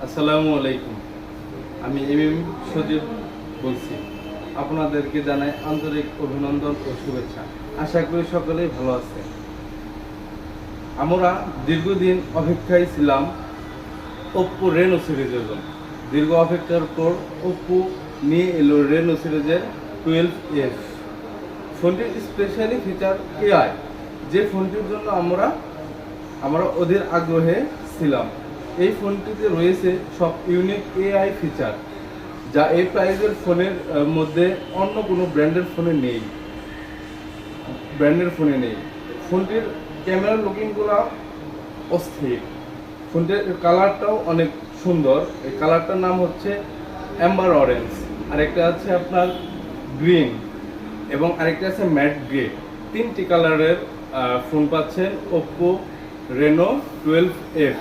আসসালামু আলাইকুম। আমি সজীব বলছি। আপনাদেরকে জানাই আন্তরিক অভিনন্দন ও শুভেচ্ছা। আশা করি সকলেই ভালো আছে। আমরা দীর্ঘদিন অপেক্ষায় ছিলাম ওপ্পো রেনো সিরিজের জন্য। দীর্ঘ অপেক্ষার পর ওপ্পো নিয়ে এলো রেনো সিরিজের 12F। ফোনটির স্পেশালি ফিচার এআই, যে ফোনটির জন্য আমরা অধীর আগ্রহে ছিলাম। এই ফোনটিতে রয়েছে সব ইউনিক এআই ফিচার, যা এই প্রাইজের ফোনের মধ্যে অন্য কোনো ব্র্যান্ডের ফোনে নেই। ফোনটির ক্যামেরা লুকিংগুলো অস্থির। ফোনটির কালারটাও অনেক সুন্দর। এই কালারটার নাম হচ্ছে অ্যাম্বার অরেঞ্জ, আরেকটা আছে আপনার গ্রিন এবং আরেকটা আছে ম্যাট গ্রে। তিনটি কালারের ফোন পাচ্ছেন ওপ্পো রেনো 12F।